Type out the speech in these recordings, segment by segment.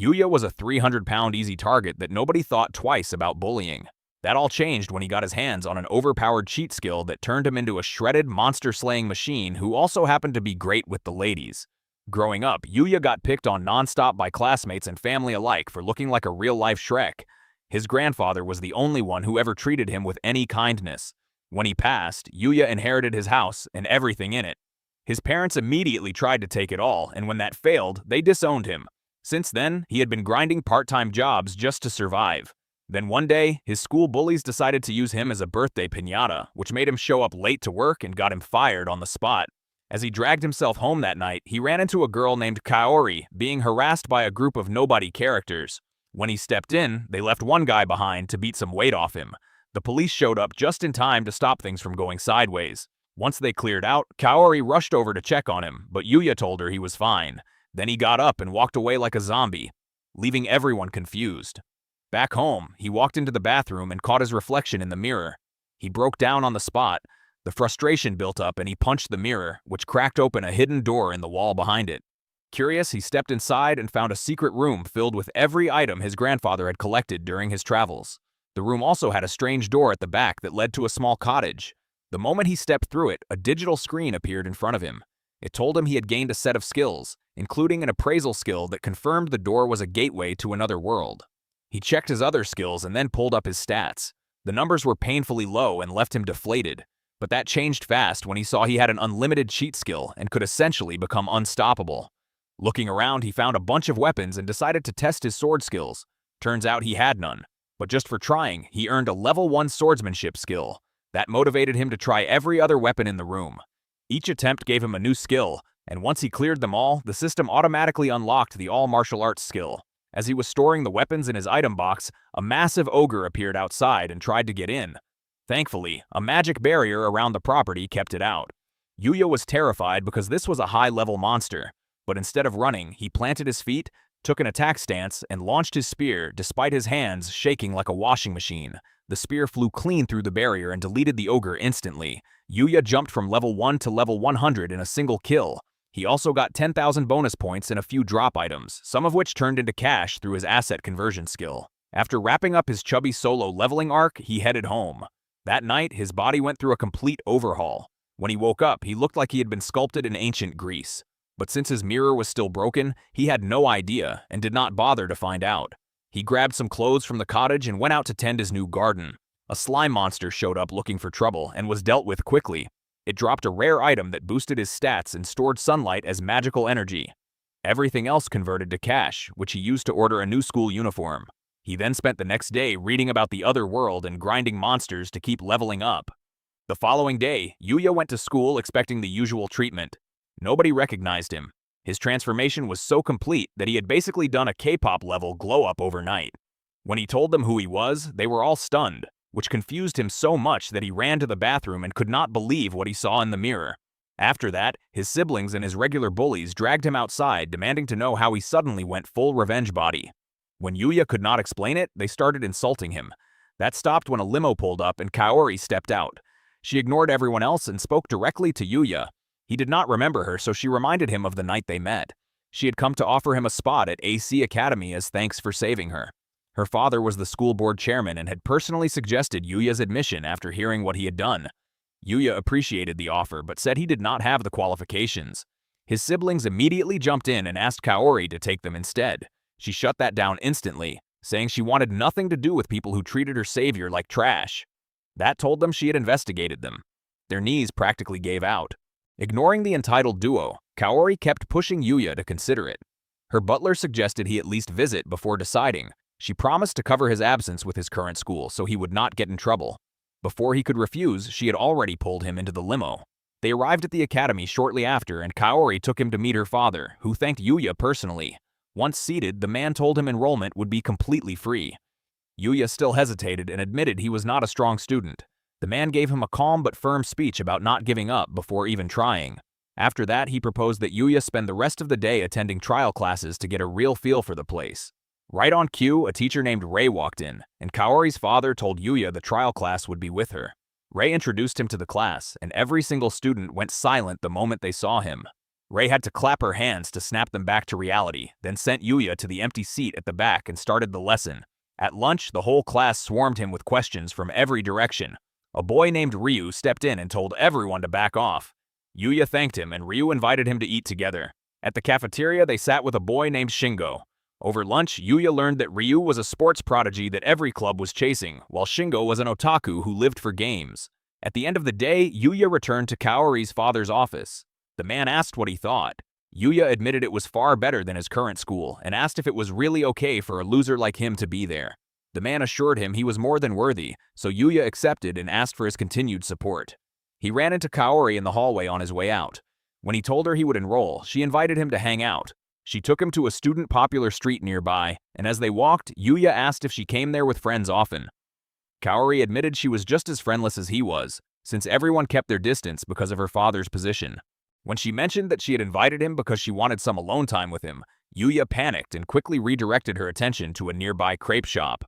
Yuya was a 300-pound easy target that nobody thought twice about bullying. That all changed when he got his hands on an overpowered cheat skill that turned him into a shredded, monster-slaying machine who also happened to be great with the ladies. Growing up, Yuya got picked on nonstop by classmates and family alike for looking like a real-life Shrek. His grandfather was the only one who ever treated him with any kindness. When he passed, Yuya inherited his house and everything in it. His parents immediately tried to take it all, and when that failed, they disowned him. Since then, he had been grinding part-time jobs just to survive. Then one day, his school bullies decided to use him as a birthday piñata, which made him show up late to work and got him fired on the spot. As he dragged himself home that night, he ran into a girl named Kaori being harassed by a group of nobody characters. When he stepped in, they left one guy behind to beat some weight off him. The police showed up just in time to stop things from going sideways. Once they cleared out, Kaori rushed over to check on him, but Yuya told her he was fine. Then he got up and walked away like a zombie, leaving everyone confused. Back home, he walked into the bathroom and caught his reflection in the mirror. He broke down on the spot. The frustration built up and he punched the mirror, which cracked open a hidden door in the wall behind it. Curious, he stepped inside and found a secret room filled with every item his grandfather had collected during his travels. The room also had a strange door at the back that led to a small cottage. The moment he stepped through it, a digital screen appeared in front of him. It told him he had gained a set of skills, including an appraisal skill that confirmed the door was a gateway to another world. He checked his other skills and then pulled up his stats. The numbers were painfully low and left him deflated. But that changed fast when he saw he had an unlimited cheat skill and could essentially become unstoppable. Looking around, he found a bunch of weapons and decided to test his sword skills. Turns out he had none. But just for trying, he earned a level 1 swordsmanship skill. That motivated him to try every other weapon in the room. Each attempt gave him a new skill, and once he cleared them all, the system automatically unlocked the all martial arts skill. As he was storing the weapons in his item box, a massive ogre appeared outside and tried to get in. Thankfully, a magic barrier around the property kept it out. Yuya was terrified because this was a high-level monster, but instead of running, he planted his feet, took an attack stance, and launched his spear despite his hands shaking like a washing machine. The spear flew clean through the barrier and deleted the ogre instantly. Yuya jumped from level 1 to level 100 in a single kill. He also got 10,000 bonus points and a few drop items, some of which turned into cash through his asset conversion skill. After wrapping up his chubby solo leveling arc, he headed home. That night, his body went through a complete overhaul. When he woke up, he looked like he had been sculpted in ancient Greece. But since his mirror was still broken, he had no idea and did not bother to find out. He grabbed some clothes from the cottage and went out to tend his new garden. A slime monster showed up looking for trouble and was dealt with quickly. It dropped a rare item that boosted his stats and stored sunlight as magical energy. Everything else converted to cash, which he used to order a new school uniform. He then spent the next day reading about the other world and grinding monsters to keep leveling up. The following day, Yuya went to school expecting the usual treatment. Nobody recognized him. His transformation was so complete that he had basically done a K-pop level glow-up overnight. When he told them who he was, they were all stunned, which confused him so much that he ran to the bathroom and could not believe what he saw in the mirror. After that, his siblings and his regular bullies dragged him outside, demanding to know how he suddenly went full revenge body. When Yuya could not explain it, they started insulting him. That stopped when a limo pulled up and Kaori stepped out. She ignored everyone else and spoke directly to Yuya. He did not remember her, so she reminded him of the night they met. She had come to offer him a spot at AC Academy as thanks for saving her. Her father was the school board chairman and had personally suggested Yuya's admission after hearing what he had done. Yuya appreciated the offer but said he did not have the qualifications. His siblings immediately jumped in and asked Kaori to take them instead. She shut that down instantly, saying she wanted nothing to do with people who treated her savior like trash. That told them she had investigated them. Their knees practically gave out. Ignoring the entitled duo, Kaori kept pushing Yuya to consider it. Her butler suggested he at least visit before deciding. She promised to cover his absence with his current school so he would not get in trouble. Before he could refuse, she had already pulled him into the limo. They arrived at the academy shortly after, and Kaori took him to meet her father, who thanked Yuya personally. Once seated, the man told him enrollment would be completely free. Yuya still hesitated and admitted he was not a strong student. The man gave him a calm but firm speech about not giving up before even trying. After that, he proposed that Yuya spend the rest of the day attending trial classes to get a real feel for the place. Right on cue, a teacher named Ray walked in, and Kaori's father told Yuya the trial class would be with her. Ray introduced him to the class, and every single student went silent the moment they saw him. Ray had to clap her hands to snap them back to reality, then sent Yuya to the empty seat at the back and started the lesson. At lunch, the whole class swarmed him with questions from every direction. A boy named Ryu stepped in and told everyone to back off. Yuya thanked him and Ryu invited him to eat together. At the cafeteria, they sat with a boy named Shingo. Over lunch, Yuya learned that Ryu was a sports prodigy that every club was chasing, while Shingo was an otaku who lived for games. At the end of the day, Yuya returned to Kaori's father's office. The man asked what he thought. Yuya admitted it was far better than his current school and asked if it was really okay for a loser like him to be there. The man assured him he was more than worthy, so Yuya accepted and asked for his continued support. He ran into Kaori in the hallway on his way out. When he told her he would enroll, she invited him to hang out. She took him to a student-popular street nearby, and as they walked, Yuya asked if she came there with friends often. Kaori admitted she was just as friendless as he was, since everyone kept their distance because of her father's position. When she mentioned that she had invited him because she wanted some alone time with him, Yuya panicked and quickly redirected her attention to a nearby crepe shop.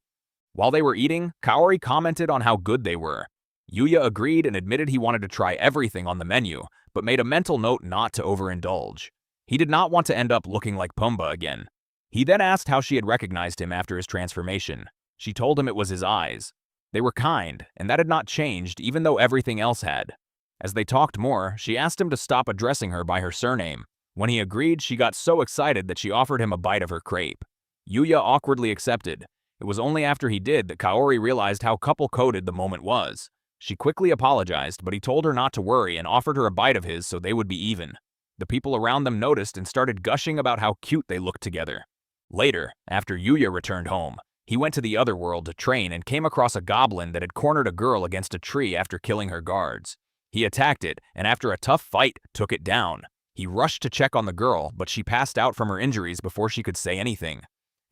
While they were eating, Kaori commented on how good they were. Yuya agreed and admitted he wanted to try everything on the menu, but made a mental note not to overindulge. He did not want to end up looking like Pumbaa again. He then asked how she had recognized him after his transformation. She told him it was his eyes. They were kind, and that had not changed even though everything else had. As they talked more, she asked him to stop addressing her by her surname. When he agreed, she got so excited that she offered him a bite of her crepe. Yuya awkwardly accepted. It was only after he did that Kaori realized how couple-coded the moment was. She quickly apologized, but he told her not to worry and offered her a bite of his so they would be even. The people around them noticed and started gushing about how cute they looked together. Later, after Yuya returned home, he went to the other world to train and came across a goblin that had cornered a girl against a tree after killing her guards. He attacked it, and after a tough fight, took it down. He rushed to check on the girl, but she passed out from her injuries before she could say anything.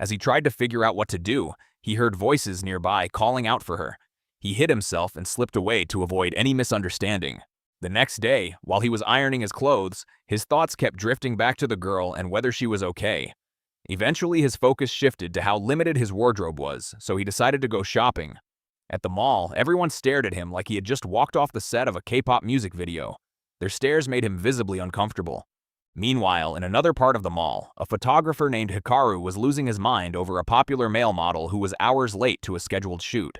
As he tried to figure out what to do, he heard voices nearby calling out for her. He hid himself and slipped away to avoid any misunderstanding. The next day, while he was ironing his clothes, his thoughts kept drifting back to the girl and whether she was okay. Eventually, his focus shifted to how limited his wardrobe was, so he decided to go shopping. At the mall, everyone stared at him like he had just walked off the set of a K-pop music video. Their stares made him visibly uncomfortable. Meanwhile, in another part of the mall, a photographer named Hikaru was losing his mind over a popular male model who was hours late to a scheduled shoot.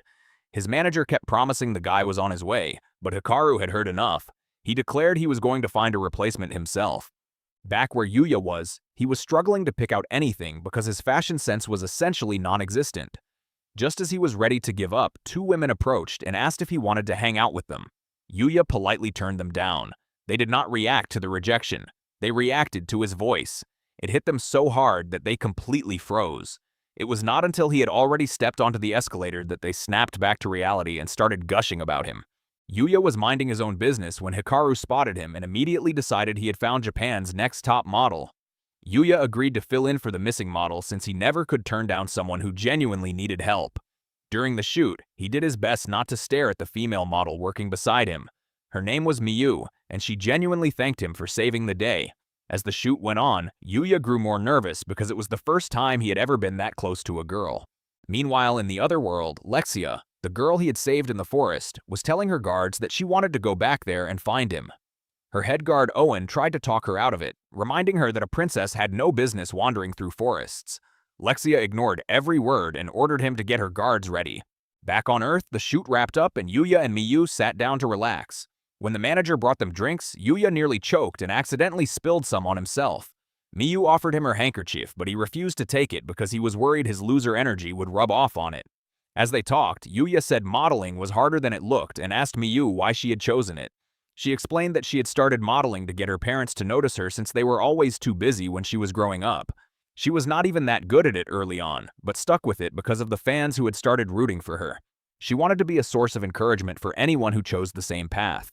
His manager kept promising the guy was on his way, but Hikaru had heard enough. He declared he was going to find a replacement himself. Back where Yuya was, he was struggling to pick out anything because his fashion sense was essentially non-existent. Just as he was ready to give up, two women approached and asked if he wanted to hang out with them. Yuya politely turned them down. They did not react to the rejection. They reacted to his voice. It hit them so hard that they completely froze. It was not until he had already stepped onto the escalator that they snapped back to reality and started gushing about him. Yuya was minding his own business when Hikaru spotted him and immediately decided he had found Japan's next top model. Yuya agreed to fill in for the missing model since he never could turn down someone who genuinely needed help. During the shoot, he did his best not to stare at the female model working beside him. Her name was Miyu, and she genuinely thanked him for saving the day. As the shoot went on, Yuya grew more nervous because it was the first time he had ever been that close to a girl. Meanwhile, in the other world, Lexia, the girl he had saved in the forest, was telling her guards that she wanted to go back there and find him. Her head guard Owen tried to talk her out of it, reminding her that a princess had no business wandering through forests. Lexia ignored every word and ordered him to get her guards ready. Back on Earth, the shoot wrapped up and Yuya and Miyu sat down to relax. When the manager brought them drinks, Yuya nearly choked and accidentally spilled some on himself. Miyu offered him her handkerchief, but he refused to take it because he was worried his loser energy would rub off on it. As they talked, Yuya said modeling was harder than it looked and asked Miyu why she had chosen it. She explained that she had started modeling to get her parents to notice her since they were always too busy when she was growing up. She was not even that good at it early on, but stuck with it because of the fans who had started rooting for her. She wanted to be a source of encouragement for anyone who chose the same path.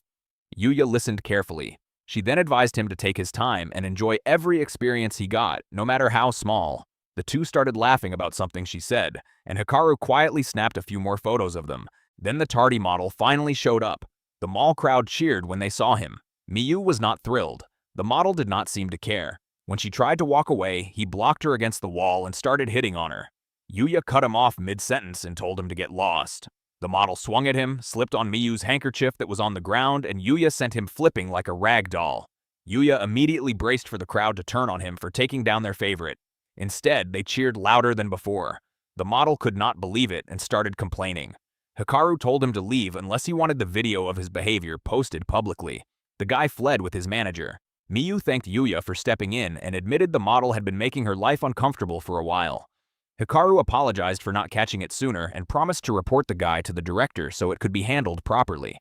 Yuya listened carefully. She then advised him to take his time and enjoy every experience he got, no matter how small. The two started laughing about something she said, and Hikaru quietly snapped a few more photos of them. Then the tardy model finally showed up. The mall crowd cheered when they saw him. Miyu was not thrilled. The model did not seem to care. When she tried to walk away, he blocked her against the wall and started hitting on her. Yuya cut him off mid-sentence and told him to get lost. The model swung at him, slipped on Miyu's handkerchief that was on the ground, and Yuya sent him flipping like a rag doll. Yuya immediately braced for the crowd to turn on him for taking down their favorite. Instead, they cheered louder than before. The model could not believe it and started complaining. Hikaru told him to leave unless he wanted the video of his behavior posted publicly. The guy fled with his manager. Miyu thanked Yuya for stepping in and admitted the model had been making her life uncomfortable for a while. Hikaru apologized for not catching it sooner and promised to report the guy to the director so it could be handled properly.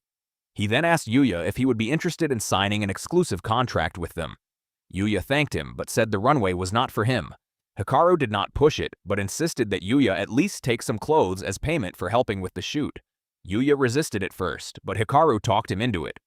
He then asked Yuya if he would be interested in signing an exclusive contract with them. Yuya thanked him but said the runway was not for him. Hikaru did not push it, but insisted that Yuya at least take some clothes as payment for helping with the shoot. Yuya resisted at first, but Hikaru talked him into it.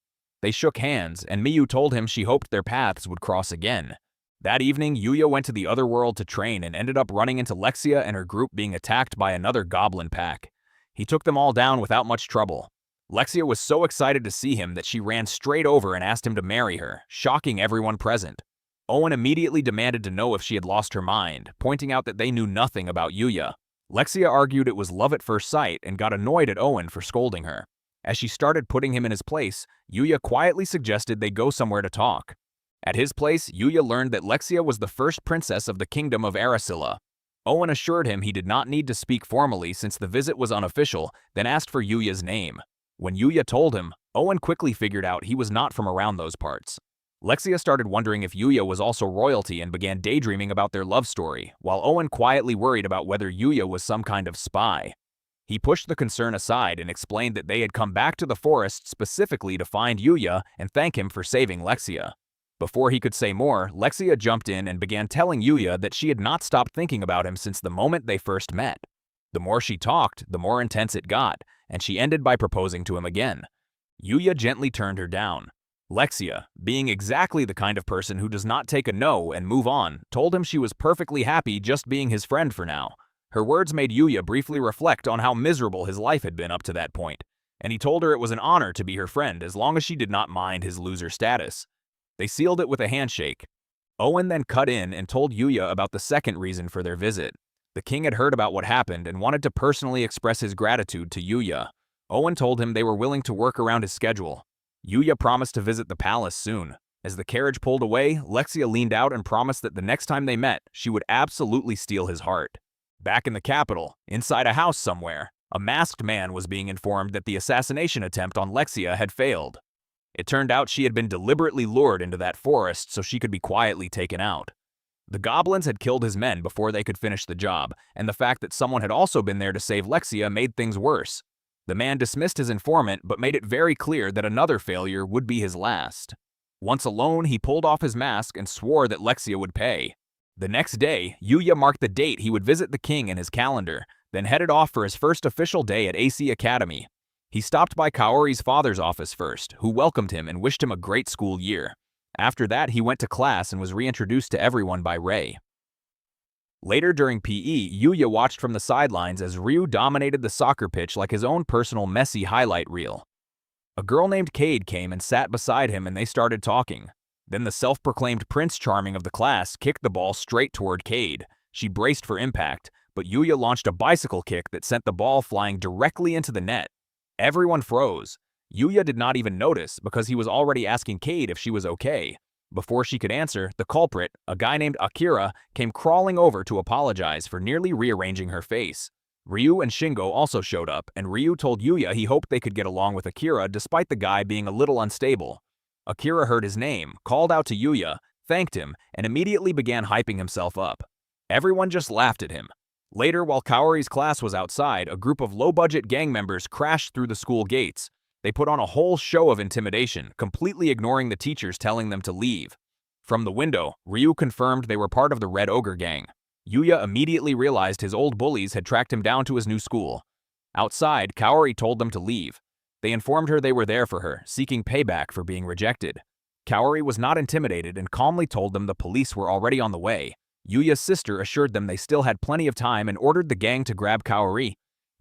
They shook hands, and Miyu told him she hoped their paths would cross again. That evening, Yuya went to the other world to train and ended up running into Lexia and her group being attacked by another goblin pack. He took them all down without much trouble. Lexia was so excited to see him that she ran straight over and asked him to marry her, shocking everyone present. Owen immediately demanded to know if she had lost her mind, pointing out that they knew nothing about Yuya. Lexia argued it was love at first sight and got annoyed at Owen for scolding her. As she started putting him in his place, Yuya quietly suggested they go somewhere to talk. At his place, Yuya learned that Lexia was the first princess of the kingdom of Arasilla. Owen assured him he did not need to speak formally since the visit was unofficial, then asked for Yuya's name. When Yuya told him, Owen quickly figured out he was not from around those parts. Lexia started wondering if Yuya was also royalty and began daydreaming about their love story, while Owen quietly worried about whether Yuya was some kind of spy. He pushed the concern aside and explained that they had come back to the forest specifically to find Yuya and thank him for saving Lexia. Before he could say more, Lexia jumped in and began telling Yuya that she had not stopped thinking about him since the moment they first met. The more she talked, the more intense it got, and she ended by proposing to him again. Yuya gently turned her down. Lexia, being exactly the kind of person who does not take a no and move on, told him she was perfectly happy just being his friend for now. Her words made Yuya briefly reflect on how miserable his life had been up to that point, and he told her it was an honor to be her friend as long as she did not mind his loser status. They sealed it with a handshake. Owen then cut in and told Yuya about the second reason for their visit. The king had heard about what happened and wanted to personally express his gratitude to Yuya. Owen told him they were willing to work around his schedule. Yuya promised to visit the palace soon. As the carriage pulled away, Lexia leaned out and promised that the next time they met, she would absolutely steal his heart. Back in the capital, inside a house somewhere, a masked man was being informed that the assassination attempt on Lexia had failed. It turned out she had been deliberately lured into that forest so she could be quietly taken out. The goblins had killed his men before they could finish the job, and the fact that someone had also been there to save Lexia made things worse. The man dismissed his informant but made it very clear that another failure would be his last. Once alone, he pulled off his mask and swore that Lexia would pay. The next day, Yuya marked the date he would visit the king in his calendar, then headed off for his first official day at AC Academy. He stopped by Kaori's father's office first, who welcomed him and wished him a great school year. After that, he went to class and was reintroduced to everyone by Ray. Later during PE, Yuya watched from the sidelines as Ryu dominated the soccer pitch like his own personal messy highlight reel. A girl named Cade came and sat beside him and they started talking. Then the self-proclaimed Prince Charming of the class kicked the ball straight toward Cade. She braced for impact, but Yuya launched a bicycle kick that sent the ball flying directly into the net. Everyone froze. Yuya did not even notice because he was already asking Cade if she was okay. Before she could answer, the culprit, a guy named Akira, came crawling over to apologize for nearly rearranging her face. Ryu and Shingo also showed up, and Ryu told Yuya he hoped they could get along with Akira despite the guy being a little unstable. Akira heard his name, called out to Yuya, thanked him, and immediately began hyping himself up. Everyone just laughed at him. Later, while Kaori's class was outside, a group of low-budget gang members crashed through the school gates. They put on a whole show of intimidation, completely ignoring the teachers telling them to leave. From the window, Ryu confirmed they were part of the Red Ogre gang. Yuya immediately realized his old bullies had tracked him down to his new school. Outside, Kaori told them to leave. They informed her they were there for her, seeking payback for being rejected. Kaori was not intimidated and calmly told them the police were already on the way. Yuya's sister assured them they still had plenty of time and ordered the gang to grab Kaori.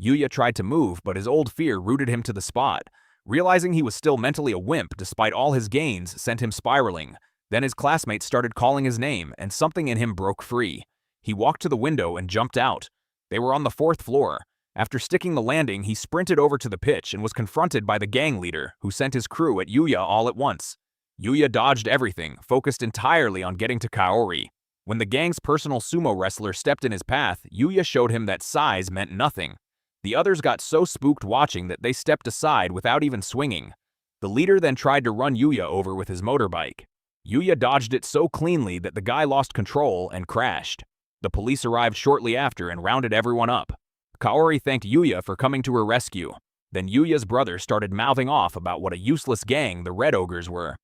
Yuya tried to move, but his old fear rooted him to the spot. Realizing he was still mentally a wimp despite all his gains sent him spiraling. Then his classmates started calling his name, and something in him broke free. He walked to the window and jumped out. They were on the 4th floor. After sticking the landing, he sprinted over to the pitch and was confronted by the gang leader, who sent his crew at Yuya all at once. Yuya dodged everything, focused entirely on getting to Kaori. When the gang's personal sumo wrestler stepped in his path, Yuya showed him that size meant nothing. The others got so spooked watching that they stepped aside without even swinging. The leader then tried to run Yuya over with his motorbike. Yuya dodged it so cleanly that the guy lost control and crashed. The police arrived shortly after and rounded everyone up. Kaori thanked Yuya for coming to her rescue. Then Yuya's brother started mouthing off about what a useless gang the Red Ogres were.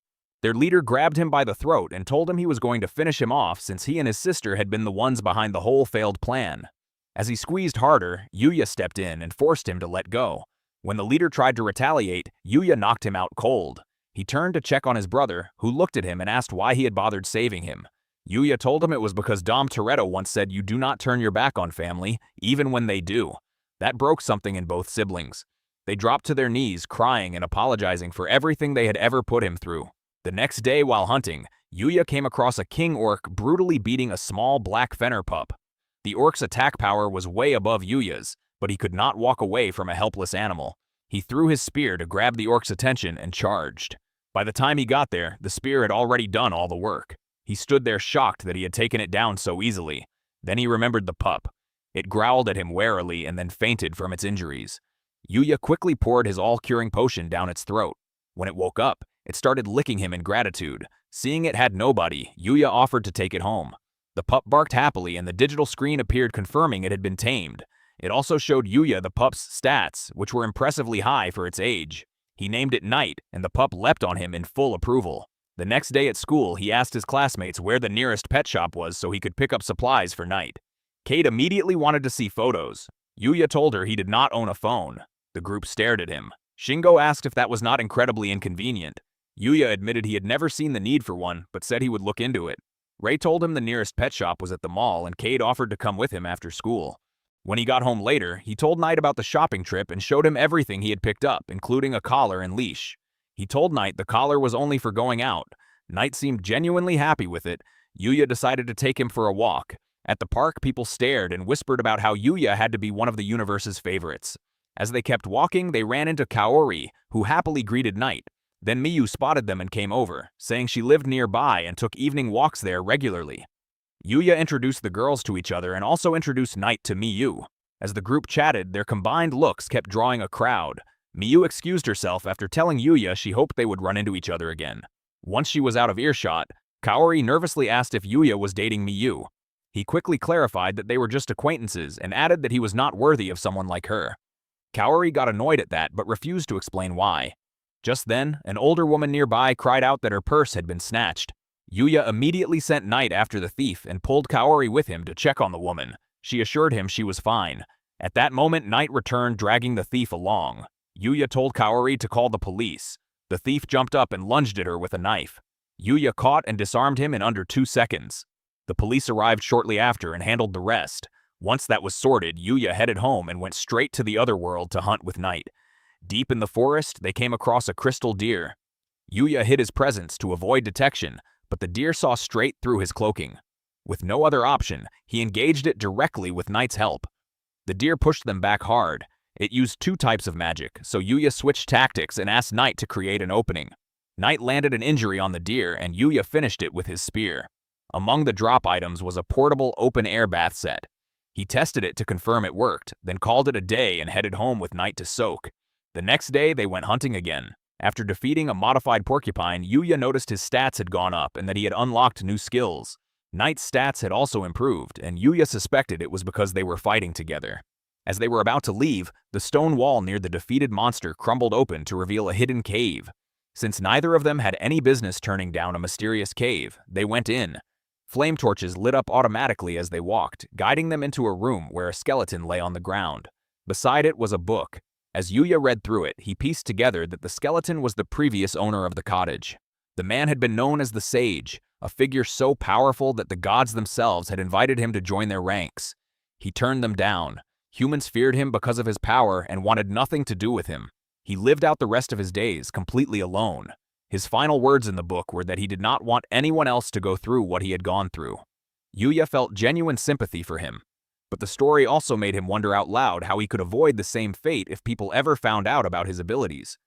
Their leader grabbed him by the throat and told him he was going to finish him off since he and his sister had been the ones behind the whole failed plan. As he squeezed harder, Yuya stepped in and forced him to let go. When the leader tried to retaliate, Yuya knocked him out cold. He turned to check on his brother, who looked at him and asked why he had bothered saving him. Yuya told him it was because Dom Toretto once said you do not turn your back on family, even when they do. That broke something in both siblings. They dropped to their knees, crying and apologizing for everything they had ever put him through. The next day while hunting, Yuya came across a king orc brutally beating a small black fenner pup. The orc's attack power was way above Yuya's, but he could not walk away from a helpless animal. He threw his spear to grab the orc's attention and charged. By the time he got there, the spear had already done all the work. He stood there shocked that he had taken it down so easily. Then he remembered the pup. It growled at him warily and then fainted from its injuries. Yuya quickly poured his all-curing potion down its throat. When it woke up, it started licking him in gratitude. Seeing it had nobody, Yuya offered to take it home. The pup barked happily and the digital screen appeared confirming it had been tamed. It also showed Yuya the pup's stats, which were impressively high for its age. He named it Knight, and the pup leapt on him in full approval. The next day at school, he asked his classmates where the nearest pet shop was so he could pick up supplies for Knight. Kate immediately wanted to see photos. Yuya told her he did not own a phone. The group stared at him. Shingo asked if that was not incredibly inconvenient. Yuya admitted he had never seen the need for one, but said he would look into it. Ray told him the nearest pet shop was at the mall, and Cade offered to come with him after school. When he got home later, he told Knight about the shopping trip and showed him everything he had picked up, including a collar and leash. He told Knight the collar was only for going out. Knight seemed genuinely happy with it. Yuya decided to take him for a walk. At the park, people stared and whispered about how Yuya had to be one of the universe's favorites. As they kept walking, they ran into Kaori, who happily greeted Knight. Then Miyu spotted them and came over, saying she lived nearby and took evening walks there regularly. Yuya introduced the girls to each other and also introduced Knight to Miyu. As the group chatted, their combined looks kept drawing a crowd. Miyu excused herself after telling Yuya she hoped they would run into each other again. Once she was out of earshot, Kaori nervously asked if Yuya was dating Miyu. He quickly clarified that they were just acquaintances and added that he was not worthy of someone like her. Kaori got annoyed at that but refused to explain why. Just then, an older woman nearby cried out that her purse had been snatched. Yuya immediately sent Knight after the thief and pulled Kaori with him to check on the woman. She assured him she was fine. At that moment, Knight returned dragging the thief along. Yuya told Kaori to call the police. The thief jumped up and lunged at her with a knife. Yuya caught and disarmed him in under 2 seconds. The police arrived shortly after and handled the rest. Once that was sorted, Yuya headed home and went straight to the other world to hunt with Knight. Deep in the forest, they came across a crystal deer. Yuya hid his presence to avoid detection, but the deer saw straight through his cloaking. With no other option, he engaged it directly with Knight's help. The deer pushed them back hard. It used 2 types of magic, so Yuya switched tactics and asked Knight to create an opening. Knight landed an injury on the deer, and Yuya finished it with his spear. Among the drop items was a portable open-air bath set. He tested it to confirm it worked, then called it a day and headed home with Knight to soak. The next day, they went hunting again. After defeating a modified porcupine, Yuya noticed his stats had gone up and that he had unlocked new skills. Knight's stats had also improved, and Yuya suspected it was because they were fighting together. As they were about to leave, the stone wall near the defeated monster crumbled open to reveal a hidden cave. Since neither of them had any business turning down a mysterious cave, they went in. Flame torches lit up automatically as they walked, guiding them into a room where a skeleton lay on the ground. Beside it was a book. As Yuya read through it, he pieced together that the skeleton was the previous owner of the cottage. The man had been known as the Sage, a figure so powerful that the gods themselves had invited him to join their ranks. He turned them down. Humans feared him because of his power and wanted nothing to do with him. He lived out the rest of his days completely alone. His final words in the book were that he did not want anyone else to go through what he had gone through. Yuya felt genuine sympathy for him. But the story also made him wonder out loud how he could avoid the same fate if people ever found out about his abilities.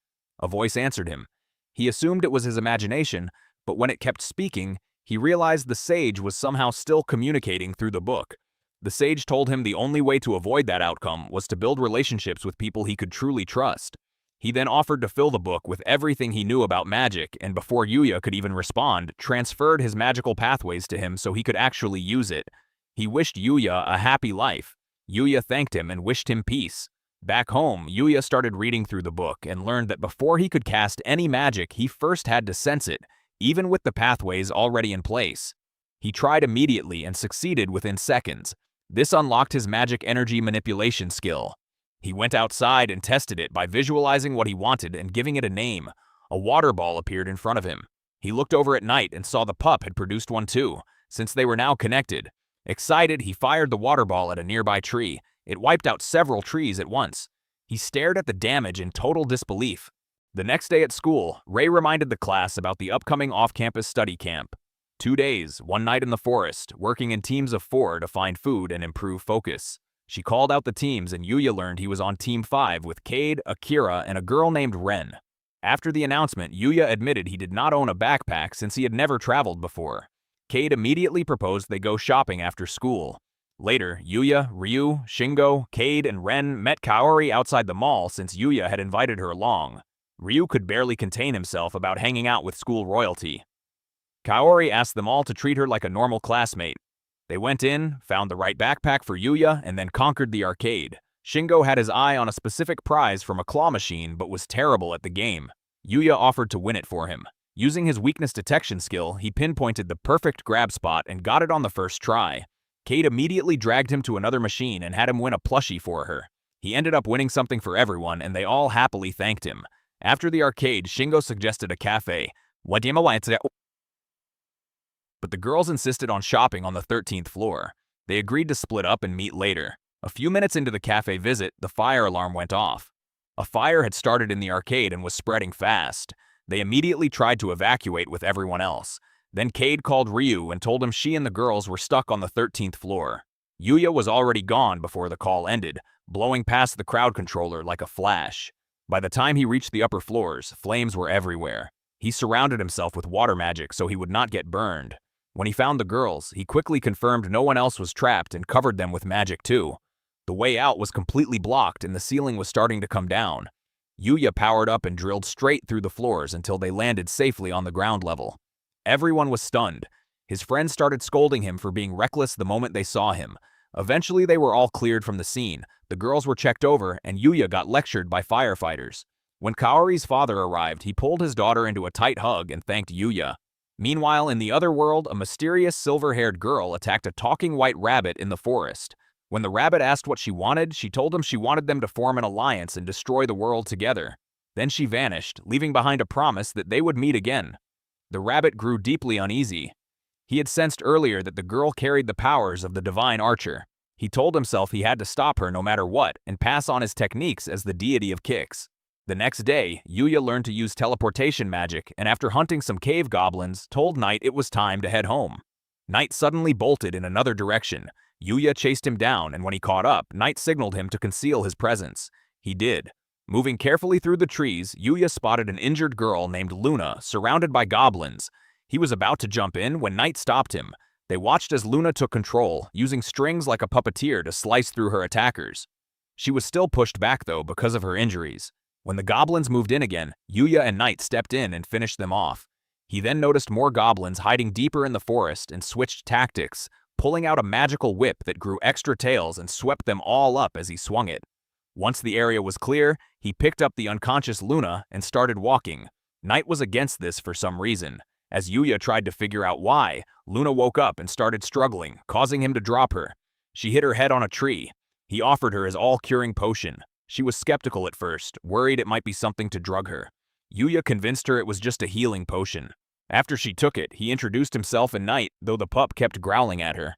A voice answered him. He assumed it was his imagination, But when it kept speaking, he realized the sage was somehow still communicating through the book. The sage told him the only way to avoid that outcome was to build relationships with people he could truly trust. He then offered to fill the book with everything he knew about magic, and before Yuya could even respond, transferred his magical pathways to him so he could actually use it. He wished Yuya a happy life. Yuya thanked him and wished him peace. Back home, Yuya started reading through the book and learned that before he could cast any magic, he first had to sense it, even with the pathways already in place. He tried immediately and succeeded within seconds. This unlocked his magic energy manipulation skill. He went outside and tested it by visualizing what he wanted and giving it a name. A water ball appeared in front of him. He looked over at Night and saw the pup had produced one too, since they were now connected. Excited, he fired the water ball at a nearby tree. It wiped out several trees at once. He stared at the damage in total disbelief. The next day at school, Ray reminded the class about the upcoming off-campus study camp. 2 days, 1 night in the forest, working in teams of 4 to find food and improve focus. She called out the teams and Yuya learned he was on Team 5 with Cade, Akira, and a girl named Ren. After the announcement, Yuya admitted he did not own a backpack since he had never traveled before. Cade immediately proposed they go shopping after school. Later, Yuya, Ryu, Shingo, Cade, and Ren met Kaori outside the mall since Yuya had invited her along. Ryu could barely contain himself about hanging out with school royalty. Kaori asked them all to treat her like a normal classmate. They went in, found the right backpack for Yuya, and then conquered the arcade. Shingo had his eye on a specific prize from a claw machine but was terrible at the game. Yuya offered to win it for him. Using his weakness detection skill, he pinpointed the perfect grab spot and got it on the first try. Cade immediately dragged him to another machine and had him win a plushie for her. He ended up winning something for everyone and they all happily thanked him. After the arcade, Shingo suggested a cafe. But the girls insisted on shopping on the 13th floor. They agreed to split up and meet later. A few minutes into the cafe visit, the fire alarm went off. A fire had started in the arcade and was spreading fast. They immediately tried to evacuate with everyone else. Then Cade called Ryu and told him she and the girls were stuck on the 13th floor. Yuya was already gone before the call ended, blowing past the crowd controller like a flash. By the time he reached the upper floors, flames were everywhere. He surrounded himself with water magic so he would not get burned. When he found the girls, he quickly confirmed no one else was trapped and covered them with magic too. The way out was completely blocked and the ceiling was starting to come down. Yuya powered up and drilled straight through the floors until they landed safely on the ground level. Everyone was stunned. His friends started scolding him for being reckless the moment they saw him. Eventually they were all cleared from the scene, the girls were checked over, and Yuya got lectured by firefighters. When Kaori's father arrived, he pulled his daughter into a tight hug and thanked Yuya. Meanwhile, in the other world, a mysterious silver-haired girl attacked a talking white rabbit in the forest. When the rabbit asked what she wanted, she told him she wanted them to form an alliance and destroy the world together. Then she vanished, leaving behind a promise that they would meet again. The rabbit grew deeply uneasy. He had sensed earlier that the girl carried the powers of the divine archer. He told himself he had to stop her no matter what and pass on his techniques as the deity of kicks. The next day, Yuya learned to use teleportation magic and after hunting some cave goblins, told Night it was time to head home. Night suddenly bolted in another direction. Yuya chased him down and when he caught up, Night signaled him to conceal his presence. He did. Moving carefully through the trees, Yuya spotted an injured girl named Luna surrounded by goblins. He was about to jump in when Night stopped him. They watched as Luna took control, using strings like a puppeteer to slice through her attackers. She was still pushed back though because of her injuries. When the goblins moved in again, Yuya and Night stepped in and finished them off. He then noticed more goblins hiding deeper in the forest and switched tactics, pulling out a magical whip that grew extra tails and swept them all up as he swung it. Once the area was clear, he picked up the unconscious Luna and started walking. Night was against this for some reason. As Yuya tried to figure out why, Luna woke up and started struggling, causing him to drop her. She hit her head on a tree. He offered her his all-curing potion. She was skeptical at first, worried it might be something to drug her. Yuya convinced her it was just a healing potion. After she took it, he introduced himself and Night, though the pup kept growling at her.